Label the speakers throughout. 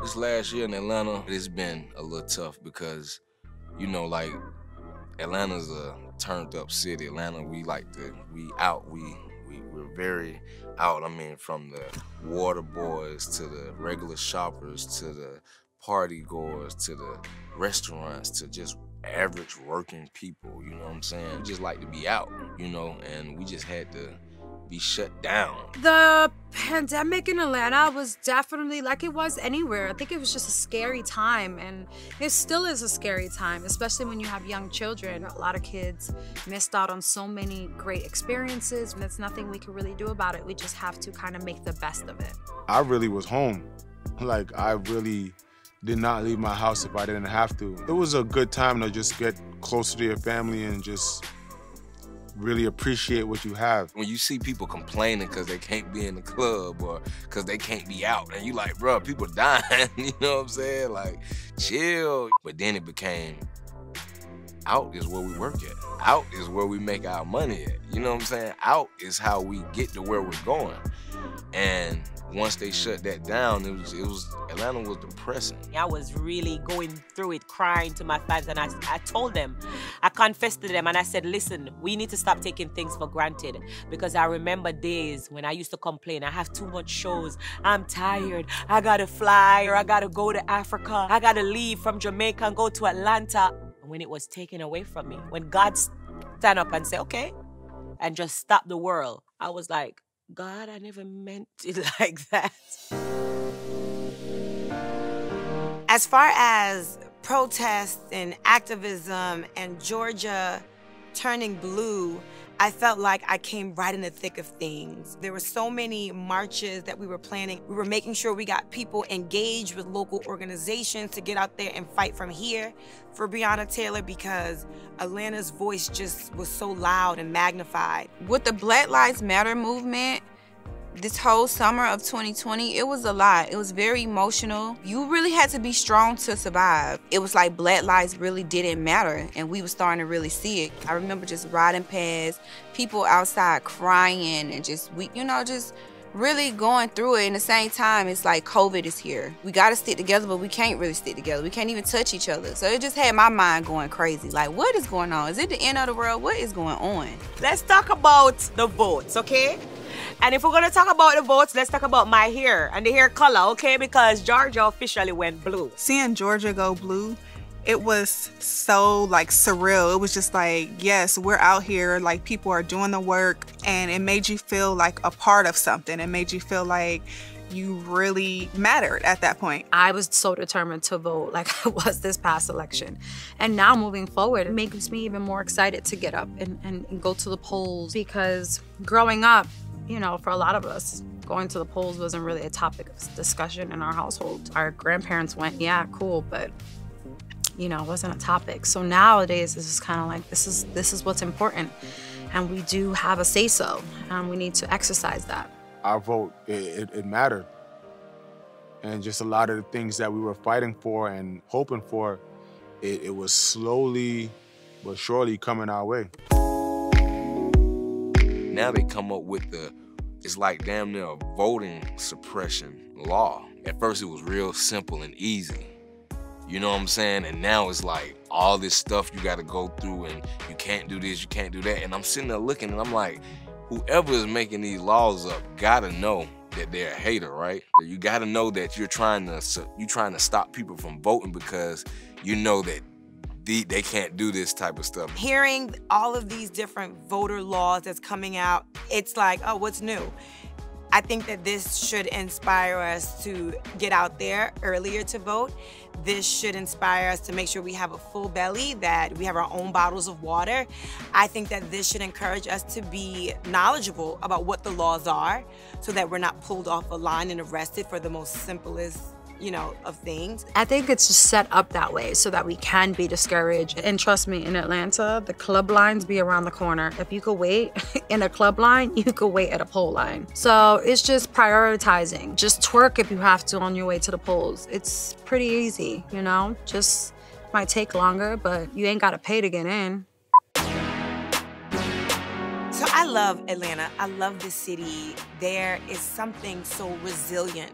Speaker 1: This last year in Atlanta, it's been a little tough because, you know, like, Atlanta's a turned up city. Atlanta, we're very out. I mean, from the water boys to the regular shoppers to the party goers to the restaurants to just average working people, you know what I'm saying? We just like to be out, you know, and we just had to be shut down.
Speaker 2: The pandemic in Atlanta was definitely like it was anywhere. I think it was just a scary time, and it still is a scary time, especially when you have young children. A lot of kids missed out on so many great experiences, and there's nothing we can really do about it. We just have to kind of make the best of it.
Speaker 3: I really was home. Like, I really did not leave my house if I didn't have to. It was a good time to just get closer to your family and just really appreciate what you have.
Speaker 1: When you see people complaining because they can't be in the club or because they can't be out, and you like, bro, people dying, you know what I'm saying? Like, chill. But then it became, out is where we work at. Out is where we make our money at. You know what I'm saying? Out is how we get to where we're going. And once they shut that down, Atlanta was depressing.
Speaker 4: I was really going through it, crying to my fans, and I told them, I confessed to them, and I said, listen, we need to stop taking things for granted, because I remember days when I used to complain, I have too much shows, I'm tired, I gotta fly, or I gotta go to Africa, I gotta leave from Jamaica and go to Atlanta. When it was taken away from me, when God stand up and say, okay, and just stop the world, I was like, God, I never meant it like that.
Speaker 5: As far as protests and activism and Georgia turning blue, I felt like I came right in the thick of things. There were so many marches that we were planning. We were making sure we got people engaged with local organizations to get out there and fight from here for Breonna Taylor, because Atlanta's voice just was so loud and magnified.
Speaker 6: With the Black Lives Matter movement, this whole summer of 2020, it was a lot. It was very emotional. You really had to be strong to survive. It was like Black lives really didn't matter, and we were starting to really see it. I remember just riding past, people outside crying, and just really going through it. And at the same time, it's like COVID is here. We gotta stick together, but we can't really stick together. We can't even touch each other. So it just had my mind going crazy. Like, what is going on? Is it the end of the world? What is going on?
Speaker 4: Let's talk about the votes, okay? And if we're gonna talk about the votes, let's talk about my hair and the hair color, okay? Because Georgia officially went blue.
Speaker 7: Seeing Georgia go blue, it was so like surreal. It was just like, yes, we're out here, like people are doing the work, and it made you feel like a part of something. It made you feel like you really mattered at that point.
Speaker 2: I was so determined to vote like I was this past election. And now moving forward, it makes me even more excited to get up and go to the polls, because growing up, you know, for a lot of us, going to the polls wasn't really a topic of discussion in our household. Our grandparents went, yeah, cool, but you know, it wasn't a topic. So nowadays, this is kind of like, this is what's important. And we do have a say-so, and we need to exercise that.
Speaker 3: Our vote, it mattered. And just a lot of the things that we were fighting for and hoping for, it was slowly but surely coming our way.
Speaker 1: Now they come up with it's like damn near a voting suppression law. At first it was real simple and easy. You know what I'm saying? And now it's like all this stuff you gotta go through, and you can't do this, you can't do that. And I'm sitting there looking, and I'm like, whoever is making these laws up gotta know that they're a hater, right? You gotta know that you're trying to stop people from voting because you know that they can't do this type of stuff.
Speaker 5: Hearing all of these different voter laws that's coming out, it's like, oh, what's new? I think that this should inspire us to get out there earlier to vote. This should inspire us to make sure we have a full belly, that we have our own bottles of water. I think that this should encourage us to be knowledgeable about what the laws are, so that we're not pulled off a line and arrested for the most simplest, you know, of things.
Speaker 2: I think it's just set up that way so that we can be discouraged. And trust me, in Atlanta, the club lines be around the corner. If you could wait in a club line, you could wait at a poll line. So it's just prioritizing. Just twerk if you have to on your way to the polls. It's pretty easy, you know? Just might take longer, but you ain't gotta pay to get in.
Speaker 5: So I love Atlanta. I love this city. There is something so resilient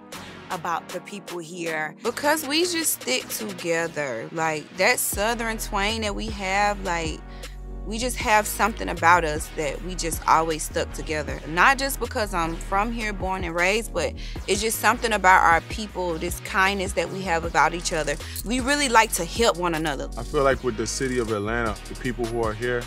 Speaker 5: about the people here?
Speaker 6: Because we just stick together. Like, that Southern twang that we have, like, we just have something about us that we just always stuck together. Not just because I'm from here, born and raised, but it's just something about our people, this kindness that we have about each other. We really like to help one another.
Speaker 3: I feel like with the city of Atlanta, the people who are here,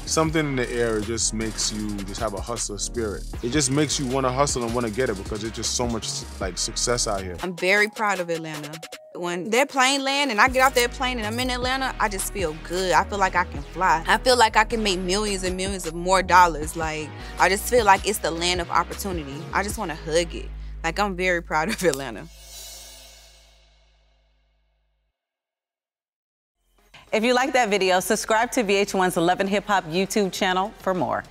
Speaker 3: something in the air just makes you just have a hustler spirit. It just makes you want to hustle and want to get it because it's just so much like success out here.
Speaker 6: I'm very proud of Atlanta. When that plane land and I get off that plane and I'm in Atlanta, I just feel good. I feel like I can fly. I feel like I can make millions and millions of more dollars. Like, I just feel like it's the land of opportunity. I just want to hug it. Like, I'm very proud of Atlanta.
Speaker 8: If you like that video, subscribe to VH1's Love and Hip Hop YouTube channel for more.